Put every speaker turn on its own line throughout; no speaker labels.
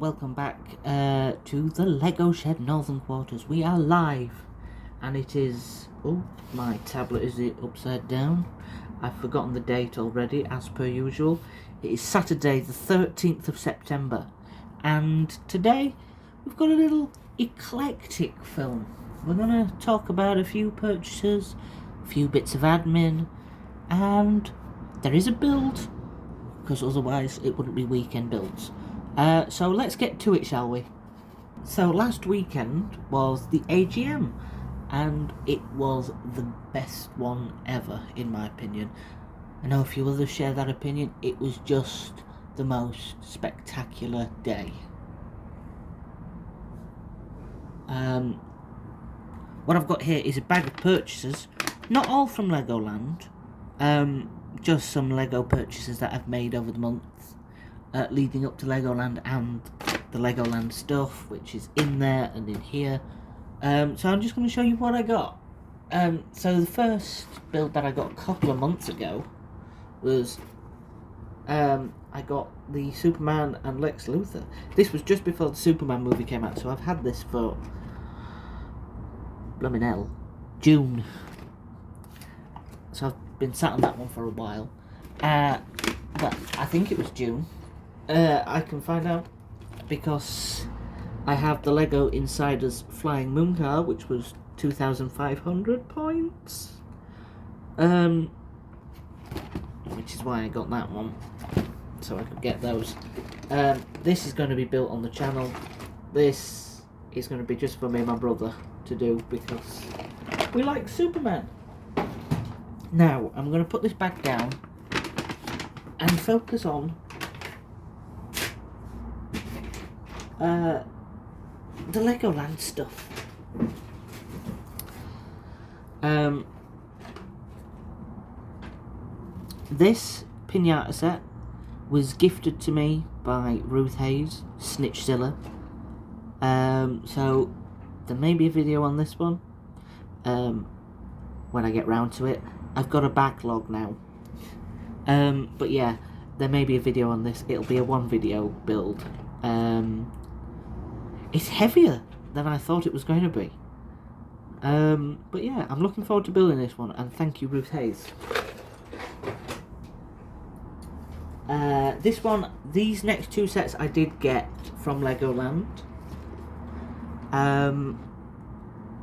welcome back to the Lego Shed Northern Quarters. We are live, and it is... Oh, my tablet is upside down. I've forgotten the date already, as per usual. It is Saturday, the 13th of September, and today we've got a little eclectic film. We're going to talk about a few purchases, a few bits of admin, and there is a build, because otherwise it wouldn't be weekend builds. So let's get to it, shall we? So last weekend was the AGM, and it was the best one ever, in my opinion. I know a few others share that opinion. It was just the most spectacular day. What I've got here is a bag of purchases, not all from Legoland, just some Lego purchases that I've made over the month. Leading up to Legoland, and the Legoland stuff which is in there and in here. So I'm just going to show you what I got. So the first build that I got a couple of months ago was I got the Superman and Lex Luthor. This was just before the Superman movie came out, so I've had this for blooming hell, June. So I've been sat on that one for a while. But I think it was June. I can find out because I have the Lego Insiders Flying Moon car, which was 2,500 points. Which is why I got that one, so I could get those. This is going to be built on the channel. This is going to be just for me and my brother to do because we like Superman. Now, I'm going to put this back down and focus on the Legoland stuff. This pinata set was gifted to me by Ruth Hayes, Snitchzilla. So there may be a video on this one when I get round to it. I've got a backlog now. But yeah, there may be a video on this. It'll be a one video build. It's heavier than I thought it was going to be. But yeah, I'm looking forward to building this one, and thank you, Ruth Hayes. This one, these next two sets I did get from Legoland.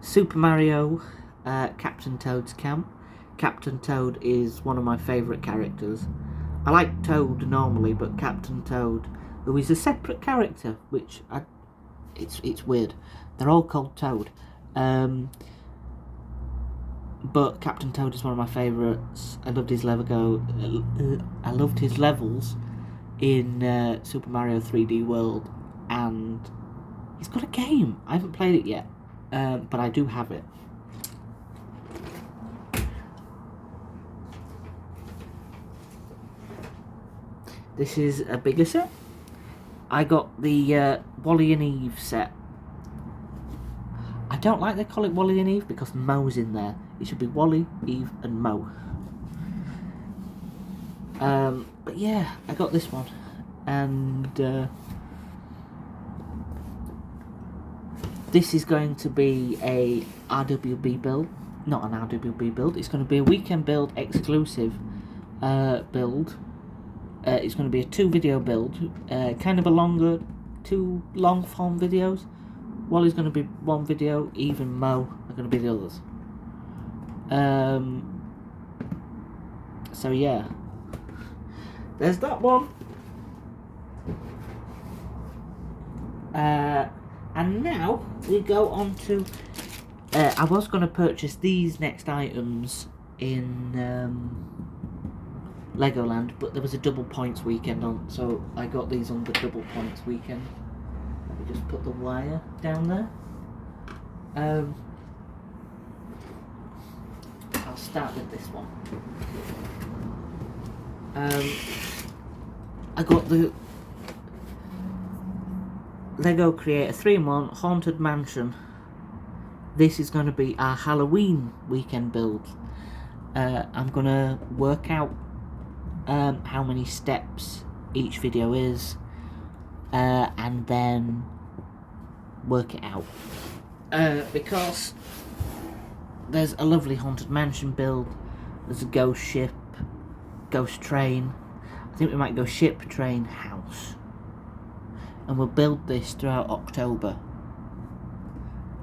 Super Mario, Captain Toad's Camp. Captain Toad is one of my favourite characters. I like Toad normally, but Captain Toad, who is a separate character, which it's weird. They're all called Toad. But Captain Toad is one of my favourites. I loved his I loved his levels in Super Mario 3D World, and he's got a game. I haven't played it yet, but I do have it. This is a bigger set. I got the Wally and Eve set. I don't like they call it Wally and Eve because Mo's in there. It should be Wally, Eve and Mo. But yeah, I got this one. And this is going to be a RWB build. Not an RWB build. It's going to be a weekend build exclusive build. It's going to be a 2-video build, kind of a longer, 2 long form videos. Wally's going to be 1 video, Eve and Mo are going to be the others. So yeah, there's that one. And now we go on to, I was going to purchase these next items in Legoland, but there was a double points weekend on, so I got these on the double points weekend. Let me just put the wire down there. I'll start with this one. I got the Lego Creator 3-in-1 Haunted Mansion. This is going to be our Halloween weekend build. I'm going to work out how many steps each video is, and then work it out. Because there's a lovely haunted mansion build, there's a ghost ship, ghost train. I think we might go ship, train, house. And we'll build this throughout October.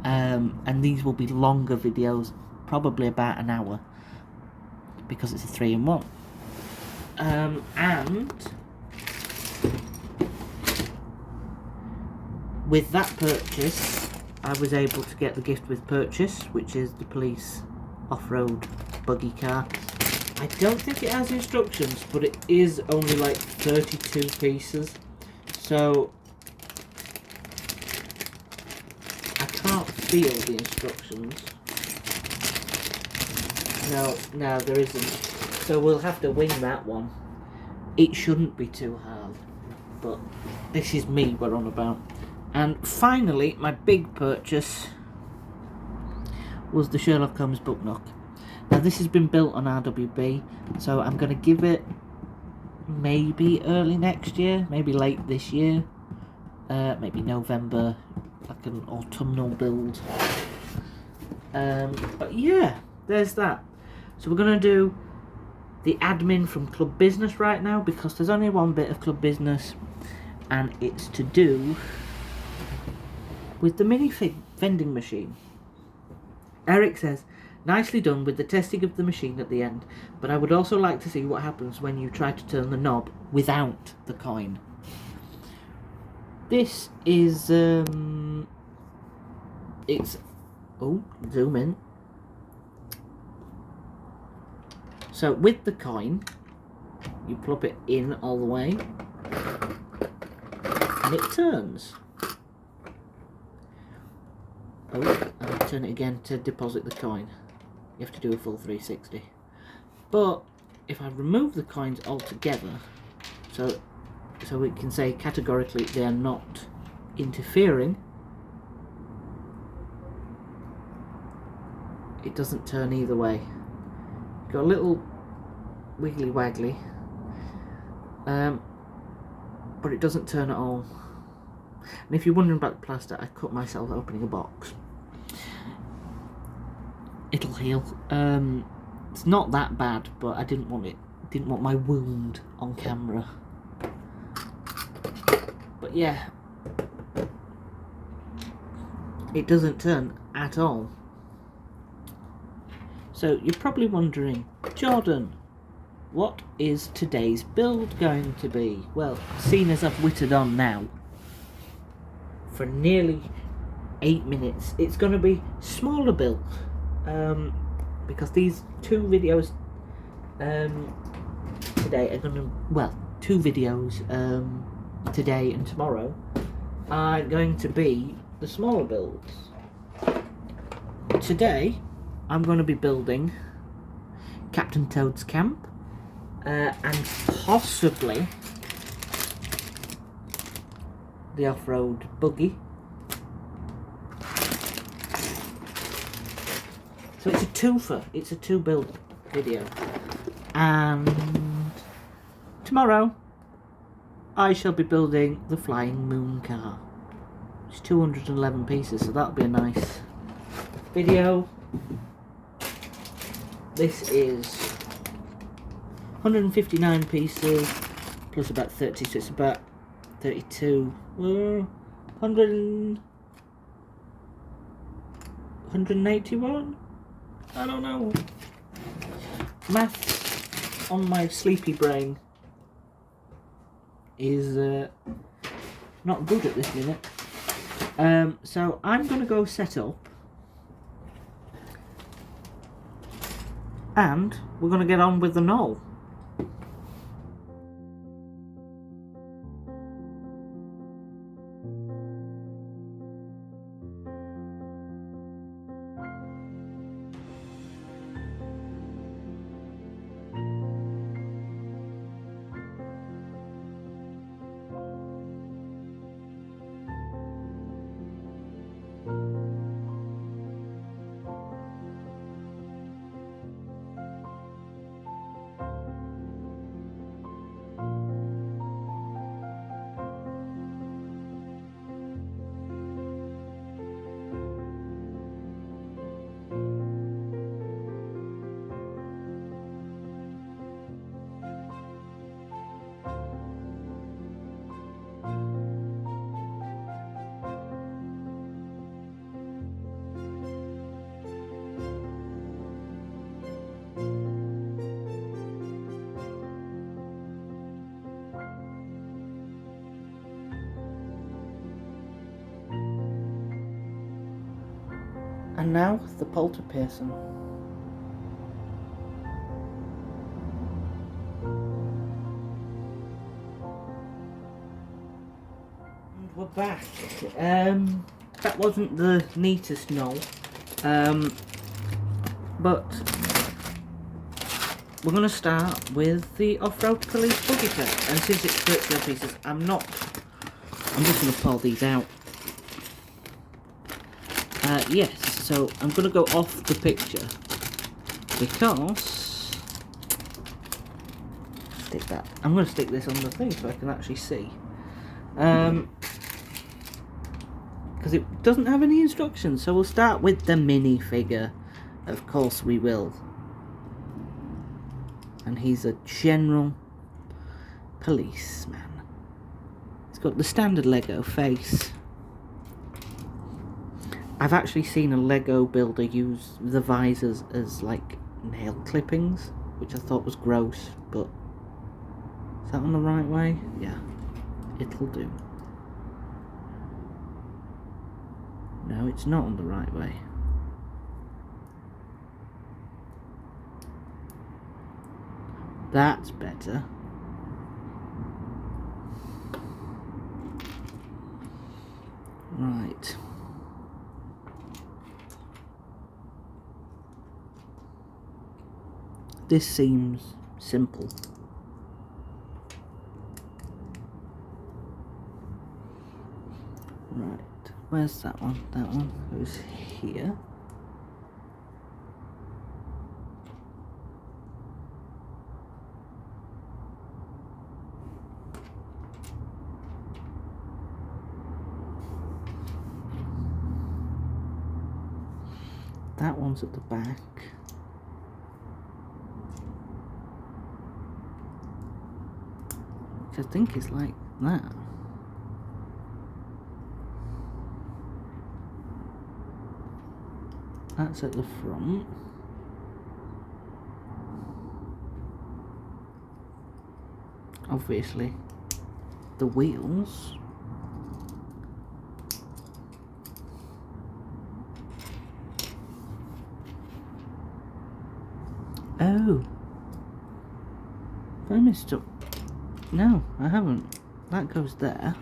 And these will be longer videos, probably about an hour, because it's a 3-in-1. And with that purchase, I was able to get the gift with purchase, which is the police off-road buggy car. I don't think it has instructions, but it is only like 32 pieces, so I can't feel the instructions. No, there isn't. So we'll have to wing that one. It shouldn't be too hard, but this is me we're on about. And finally, my big purchase was the Sherlock Holmes book nook. Now this has been built on RWB, so I'm going to give it maybe early next year, maybe late this year, maybe November, like an autumnal build. But yeah, there's that. So we're going to do the admin from Club Business right now, because there's only one bit of Club Business, and it's to do with the minifig vending machine. Eric says, nicely done with the testing of the machine at the end, but I would also like to see what happens when you try to turn the knob without the coin. This is, it's, oh, zoom in. So with the coin, you plop it in all the way, and it turns. Oh, I'll turn it again to deposit the coin. You have to do a full 360. But if I remove the coins altogether, so we can say categorically they are not interfering, it doesn't turn either way. Got a little wiggly waggly, but it doesn't turn at all. And if you're wondering about the plaster, I cut myself opening a box. It'll heal. It's not that bad, but I didn't want my wound on camera. But yeah, it doesn't turn at all. So you're probably wondering, Jordan, what is today's build going to be? Well, seeing as I've whittled on now for nearly 8 minutes, it's going to be smaller build, because these two videos today are going to, well, two videos today and tomorrow are going to be the smaller builds. Today I'm going to be building Captain Toad's camp, and possibly the off-road buggy. So it's a twofer, it's a two build video. And tomorrow I shall be building the flying moon car. It's 211 pieces, so that'll be a nice video. This is 159 pieces plus about 30, so it's about 32, 181? I don't know. Maths on my sleepy brain is not good at this minute. So I'm going to go set up, and we're going to get on with the knoll. And now the Polter Pearson. And we're back. That wasn't the neatest knoll. But we're going to start with the off-road police buggy test. And since it's circular pieces, I'm just going to pull these out. Yes, so I'm going to go off the picture because I'm going to stick this on the thing so I can actually see. Because it doesn't have any instructions, so we'll start with the minifigure. Of course we will. And he's a general policeman. He's got the standard Lego face. I've actually seen a Lego builder use the visors as like nail clippings, which I thought was gross, but is that on the right way? Yeah, it'll do. No, it's not on the right way. That's better. Right. This seems simple. Right. Where's that one? That one goes here. That one's at the back. Which I think is like that. That's at the front. Obviously, the wheels. Oh, I missed up. No, I haven't. That goes there.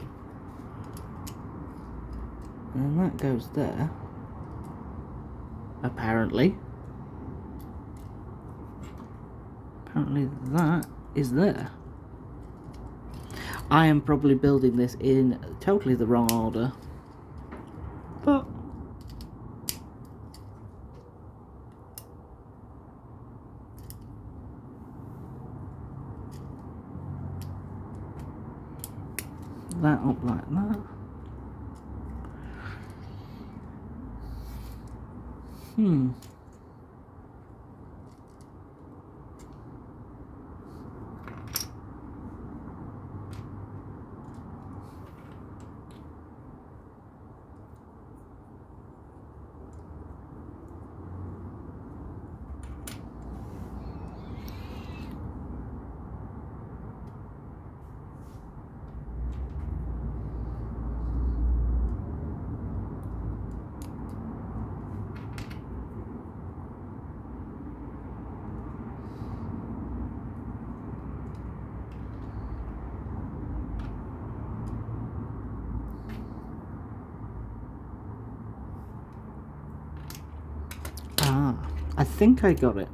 And that goes there. Apparently. Apparently that is there. I am probably building this in totally the wrong order. But that up like that. I think I got it.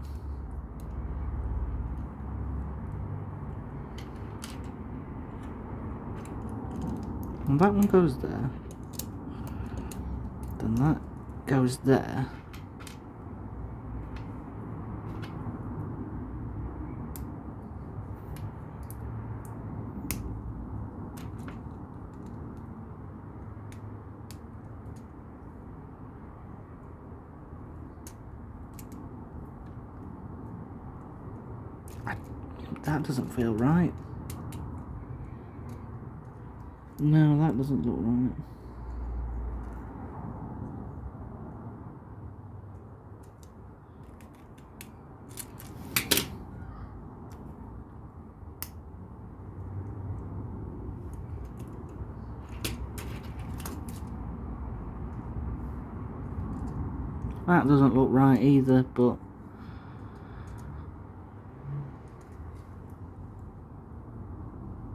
And that one goes there. Then that goes there. That doesn't feel right. No, that doesn't look right. That doesn't look right either, but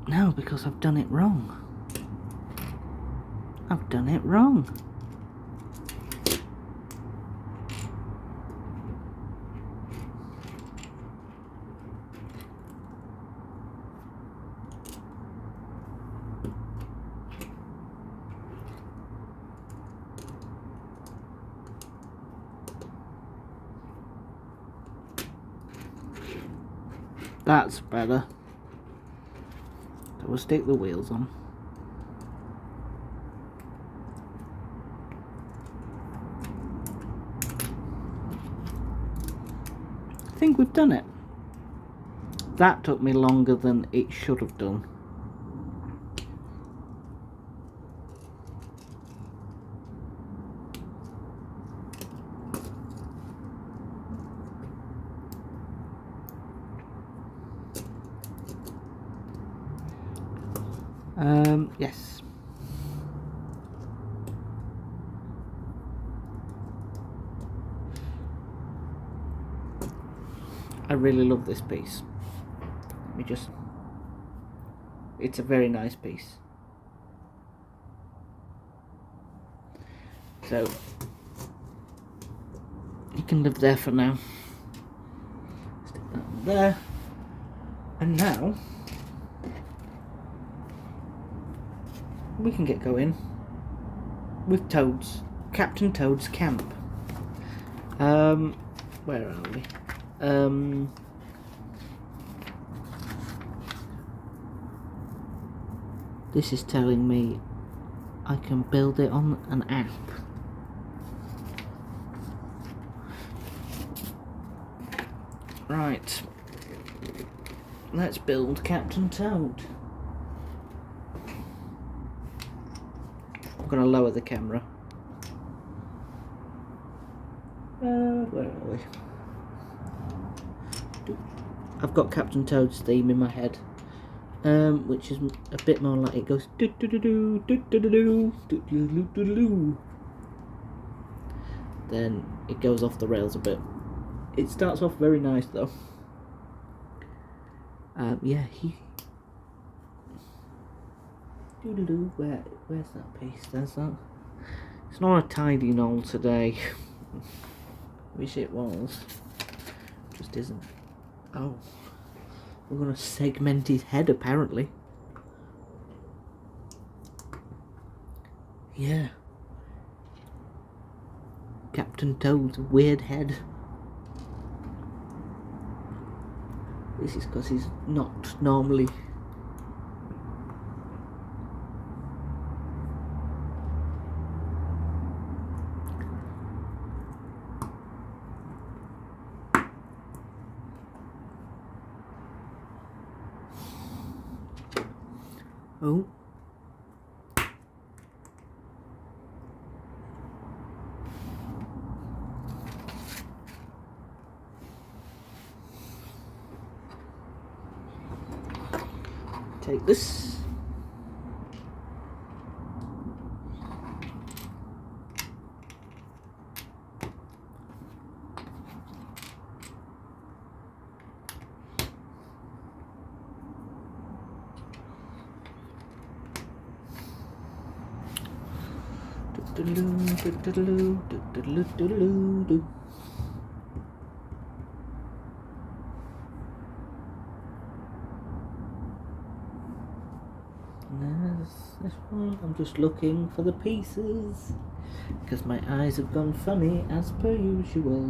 no, because I've done it wrong. I've done it wrong. That's better. So we'll stick the wheels on. I think we've done it. That took me longer than it should have done. Yes. I really love this piece. Let me just... It's a very nice piece. So, you can live there for now. Stick that on there. And now, we can get going with Toad's, Captain Toad's camp. Where are we? This is telling me I can build it on an app. Right. Let's build Captain Toad. I'm going to lower the camera. Where are we? I've got Captain Toad's theme in my head, which is a bit more like it goes do do do do do do do do do do do do. Then it goes off the rails a bit. It starts off very nice though. Yeah, he. Do do do. Where's that piece? There's that. It's not a tidy knoll today. Wish it was. Just isn't. Oh, we're gonna segment his head apparently. Yeah. Captain Toad's weird head. This is because he's not normally. Oh. Take this. This one, I'm just looking for the pieces because my eyes have gone funny as per usual.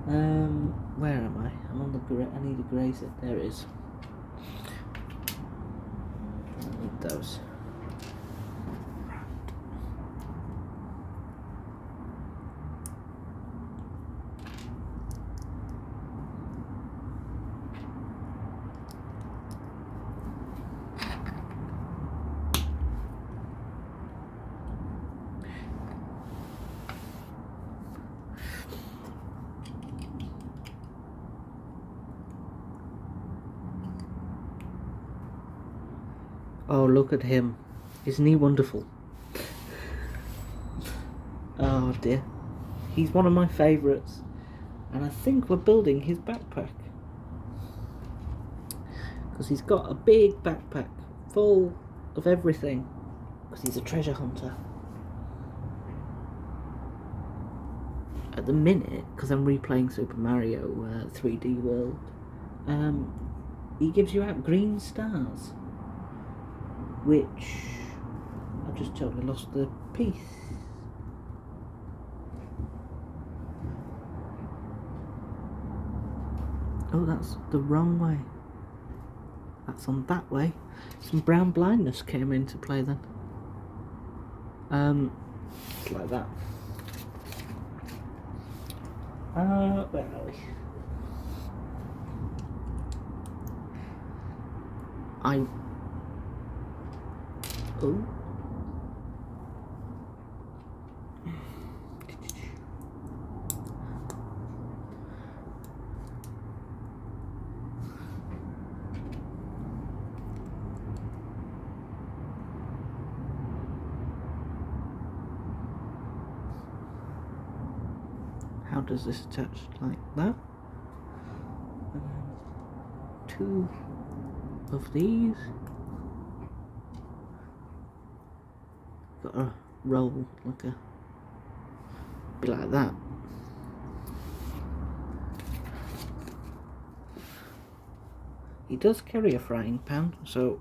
Where am I? I'm on the grey. I need a grey set. There it is. I need those. Oh, look at him. Isn't he wonderful? Oh dear. He's one of my favourites, and I think we're building his backpack. Because he's got a big backpack full of everything, because he's a treasure hunter. At the minute, because I'm replaying Super Mario 3D World, he gives you out green stars, which I just totally lost the piece. Oh, that's the wrong way. That's on that way. Some brown blindness came into play then. It's like that. Where are we? Oh. How does this attach? Like that? And then 2 of these. Got a roll like a bit like that. He does carry a frying pan, so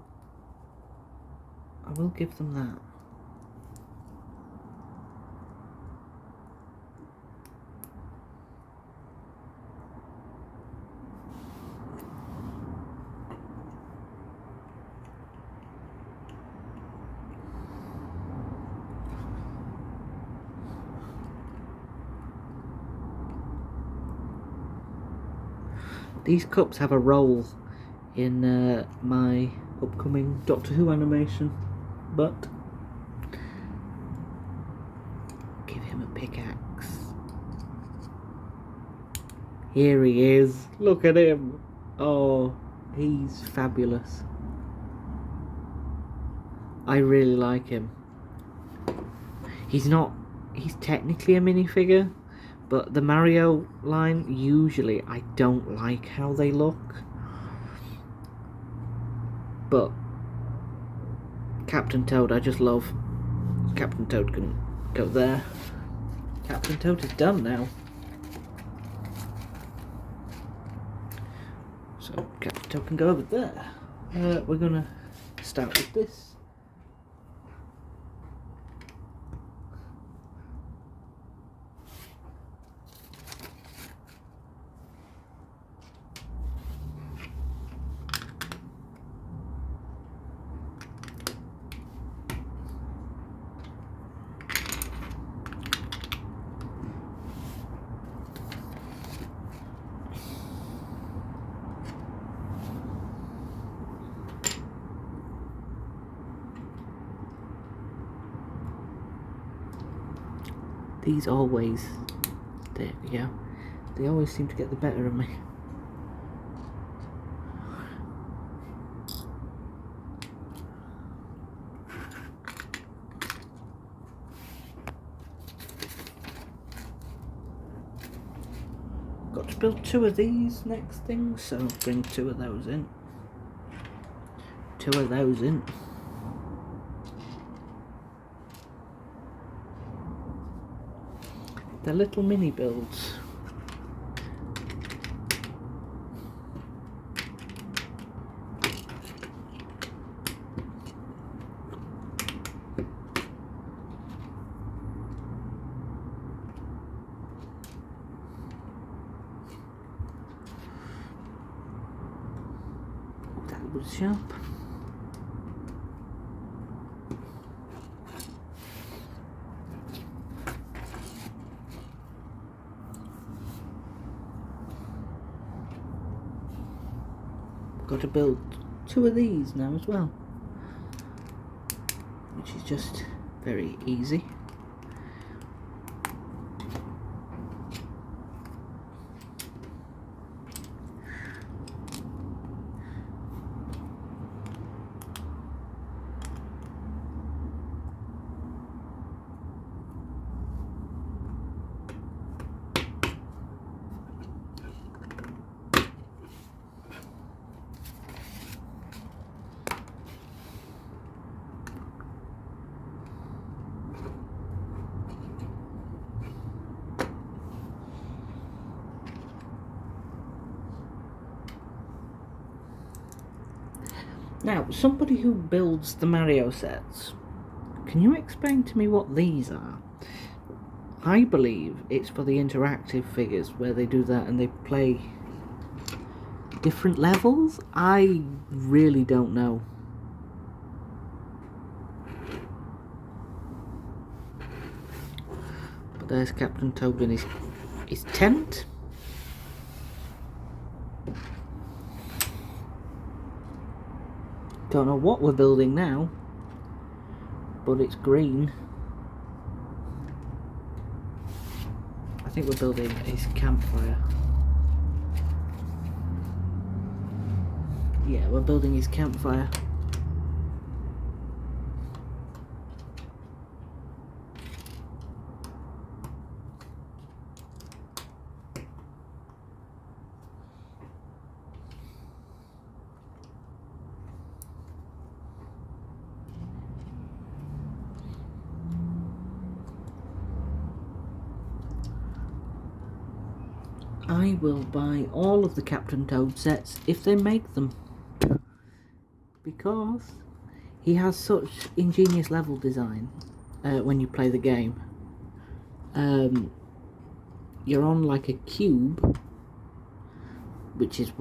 I will give them that. These cups have a role in my upcoming Doctor Who animation, but give him a pickaxe. Here he is. Look at him. Oh, he's fabulous. I really like him. He's technically a minifigure, but the Mario line, usually I don't like how they look. But Captain Toad, I just love. Captain Toad can go there. Captain Toad is done now. So Captain Toad can go over there. We're gonna start with this. These always, there we go, they always seem to get the better of me. Got to build 2 of these next thing, so bring 2 of those in. 2 of those in. They're little mini builds. That was sharp. Got to build 2 of these now as well, which is just very easy. Now, somebody who builds the Mario sets, can you explain to me what these are? I believe it's for the interactive figures where they do that and they play different levels. I really don't know. But there's Captain Toad in his tent. Don't know what we're building now, but it's green. I think we're building his campfire. Yeah, we're building his campfire. I will buy all of the Captain Toad sets if they make them, because he has such ingenious level design when you play the game. You're on like a cube, which is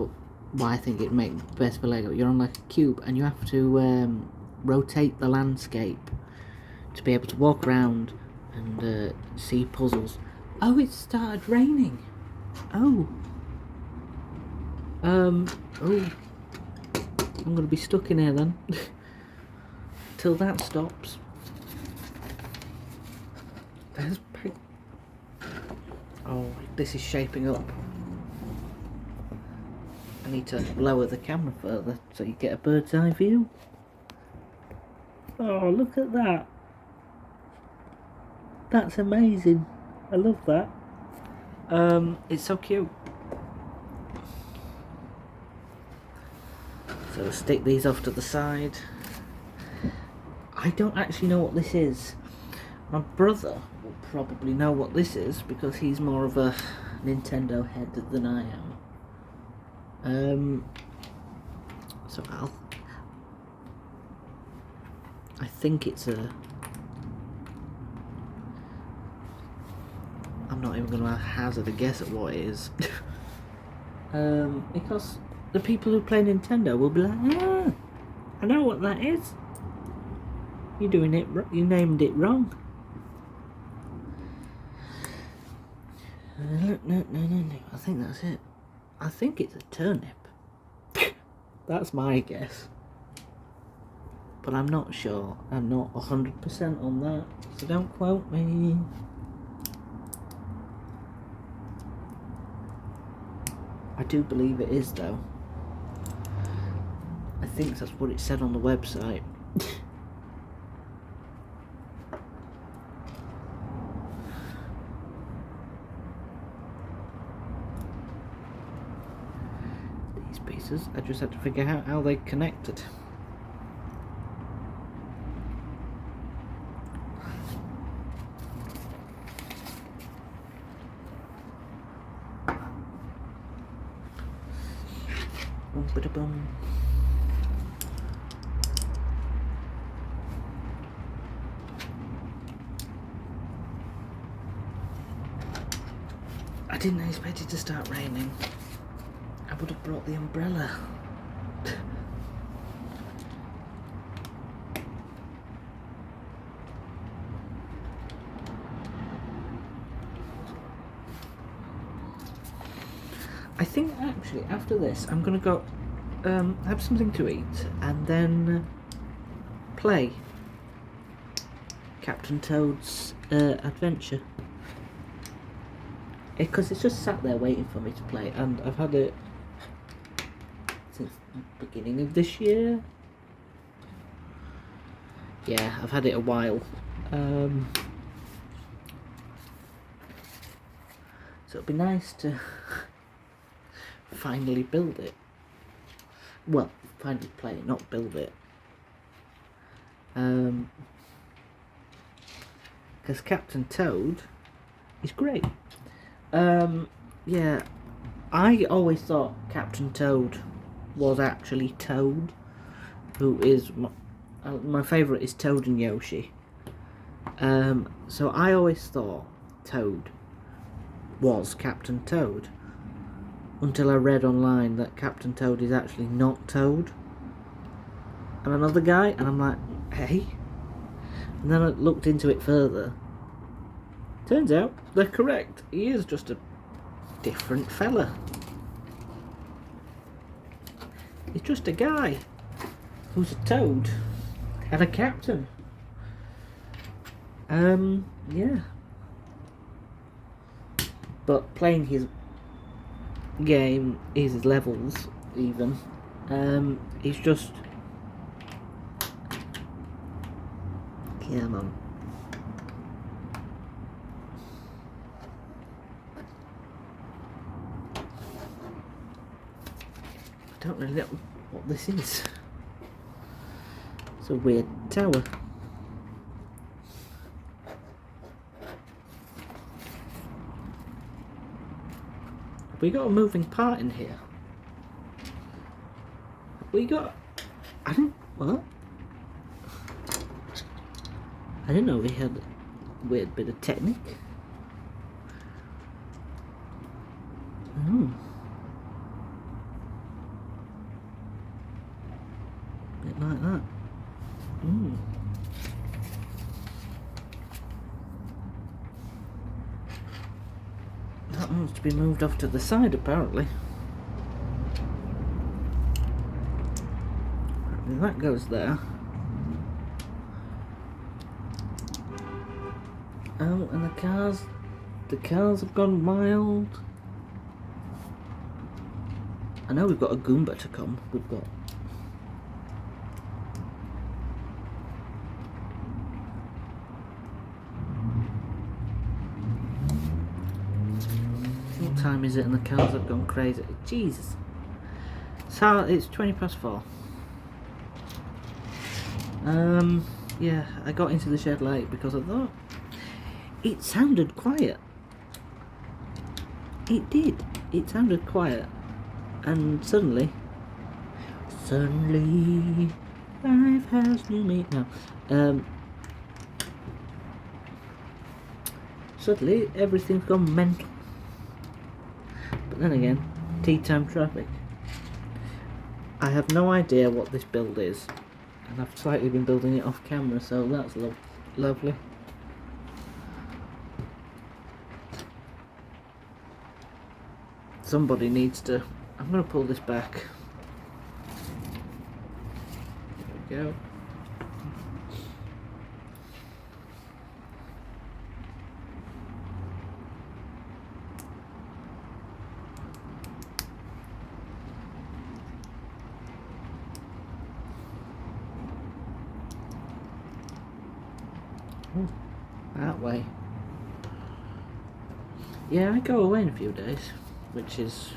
why I think it makes best for Lego. You're on like a cube and you have to rotate the landscape to be able to walk around and see puzzles. Oh, it started raining. Oh. Oh. I'm gonna be stuck in here then. Till that stops. There's pig. Oh, this is shaping up. I need to lower the camera further so you get a bird's eye view. Oh, look at that. That's amazing. I love that. It's so cute. So I'll stick these off to the side. I don't actually know what this is. My brother will probably know what this is because he's more of a Nintendo head than I am. So I think it's a... I'm not even going to hazard a guess at what it is. Because the people who play Nintendo will be like, I know what that is. You're doing it, you named it wrong. No, I think that's it. I think it's a turnip. That's my guess. But I'm not sure. I'm not 100% on that, so don't quote me. I do believe it is though. I think that's what it said on the website. These pieces, I just had to figure out how they connected. Boom. I didn't expect it to start raining. I would have brought the umbrella. I think actually after this I'm gonna go have something to eat and then play Captain Toad's adventure, because it's just sat there waiting for me to play, and I've had it since the beginning of this year. Yeah, I've had it a while. So it'd be nice to finally build it. Well, finally play it, not build it. Because Captain Toad is great. Yeah, I always thought Captain Toad was actually Toad. who is my favourite is Toad and Yoshi. So I always thought Toad was Captain Toad until I read online that Captain Toad is actually not Toad and another guy, and I'm like, hey? And then I looked into it further. Turns out they're correct. He is just a different fella. He's just a guy who's a toad and a captain. Yeah. But playing his game, his levels even, he's just... Come on. I don't really know what this is. It's a weird tower. Have we got a moving part in here? Have we got... I didn't... What? I didn't know we had a weird bit of technique. Oh. Bit like that. That wants to be moved off to the side apparently. And that goes there. Oh, and the cars have gone wild. I know we've got a Goomba to come. We've got... What time is it and the cars have gone crazy? Jesus. So it's 4:20. Yeah, I got into the shed late because I thought it sounded quiet. It did. It sounded quiet. And suddenly life has new meaning. No. Suddenly everything's gone mental. But then again, tea time traffic. I have no idea what this build is, and I've slightly been building it off camera, so that's lovely. Somebody needs to... I'm going to pull this back. There we go. Ooh, that way. Yeah, I go away in a few days, which is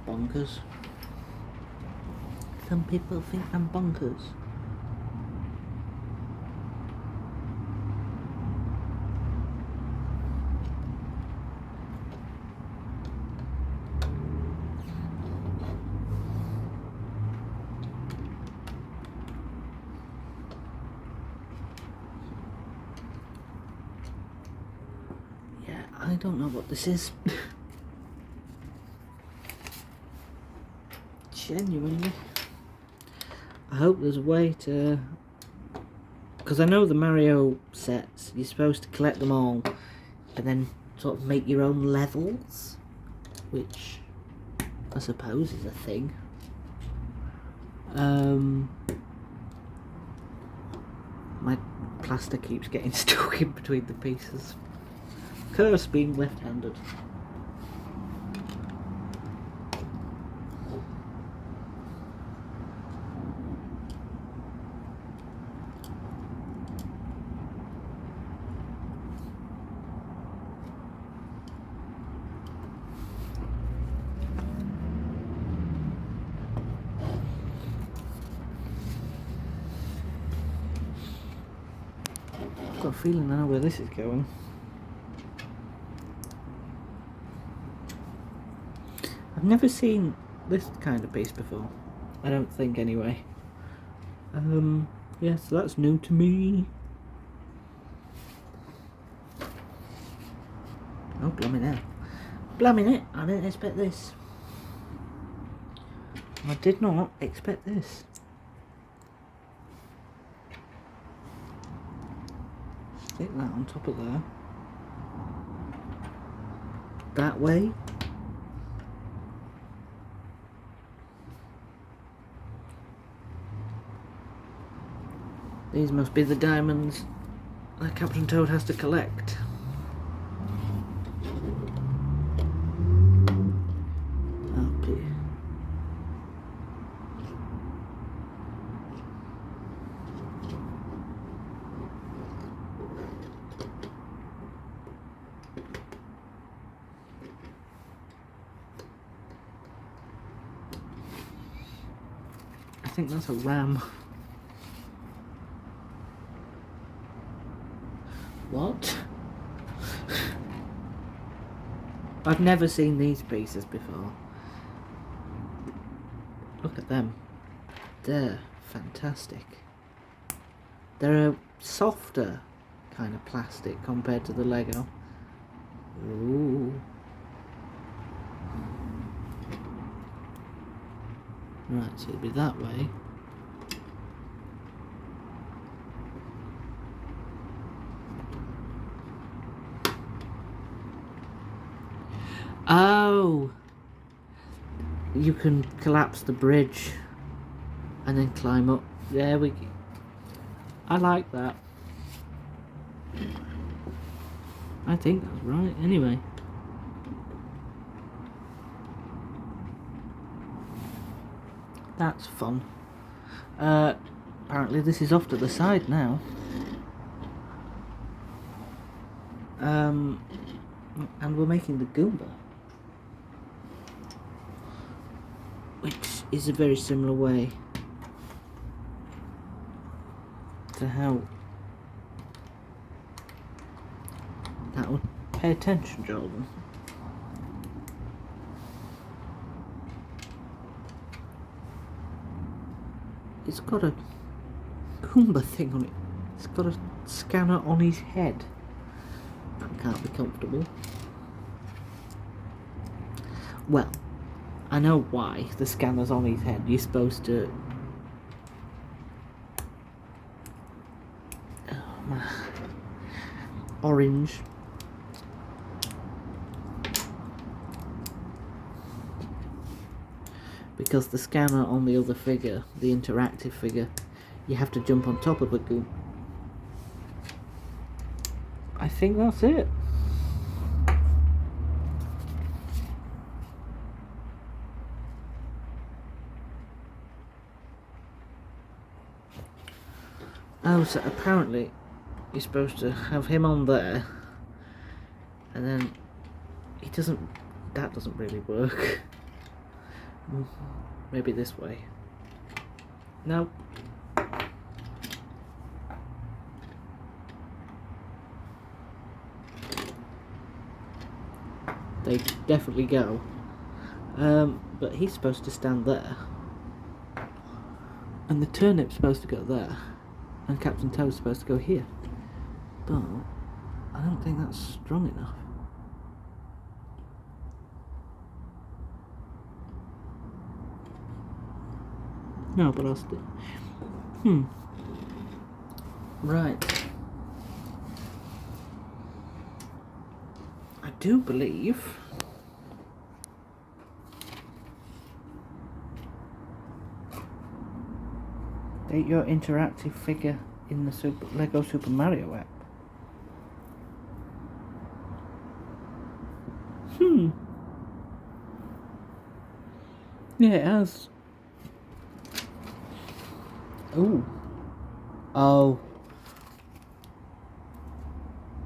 bonkers. Some people think I'm bonkers. Yeah, I don't know what this is. Genuinely. I hope there's a way to... Because I know the Mario sets, you're supposed to collect them all and then sort of make your own levels, which I suppose is a thing. My plaster keeps getting stuck in between the pieces. Curse being left-handed. I've got a feeling I know where this is going. I've never seen this kind of piece before. I don't think anyway. Yeah, so that's new to me. Oh, blimey now. Blimey it, I didn't expect this. I did not expect this. Stick that on top of there. That way. These must be the diamonds that Captain Toad has to collect. Up here. I think that's a ram. What? I've never seen these pieces before. Look at them. They're fantastic. They're a softer kind of plastic compared to the Lego. Ooh. Right, so it'll be that way. Oh! You can collapse the bridge and then climb up. There we go. I like that. I think that's right, anyway. That's fun. Apparently this is off to the side now. And we're making the Goomba, which is a very similar way to how that would. Pay attention, Jordan. It's got a Goomba thing on it. It's got a scanner on his head. That can't be comfortable. Well, I know why the scanner's on his head. You're supposed to... Oh, my... Orange. Because the scanner on the other figure, the interactive figure, you have to jump on top of a Goomba. I think that's it. Oh, so apparently you're supposed to have him on there, and then he doesn't. That doesn't really work. Maybe this way. No. They definitely go. But he's supposed to stand there. And the turnip's supposed to go there. And Captain Toad's supposed to go here. But I don't think that's strong enough. No, but I'll still... Right. I do believe... that your interactive figure in the Lego Super Mario app. Yeah, it has. Ooh. Oh.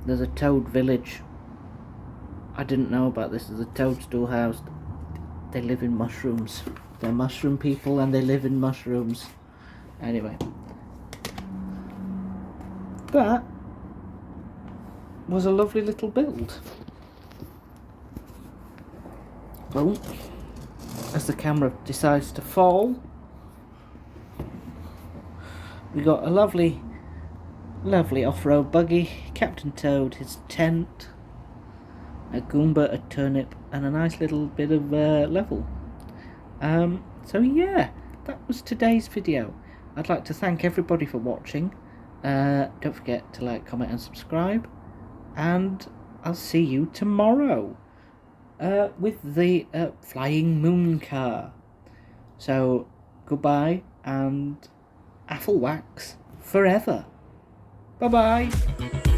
There's a toad village. I didn't know about this. There's a toadstool house. They live in mushrooms. They're mushroom people and they live in mushrooms. Anyway. That was a lovely little build. Oh. As the camera decides to fall. We got a lovely off-road buggy, Captain Toad, his tent, a Goomba, a turnip, and a nice little bit of level. So yeah, that was today's video. I'd like to thank everybody for watching. Don't forget to like, comment and subscribe, and I'll see you tomorrow with the flying moon car. So goodbye and Afflewax forever. Bye bye.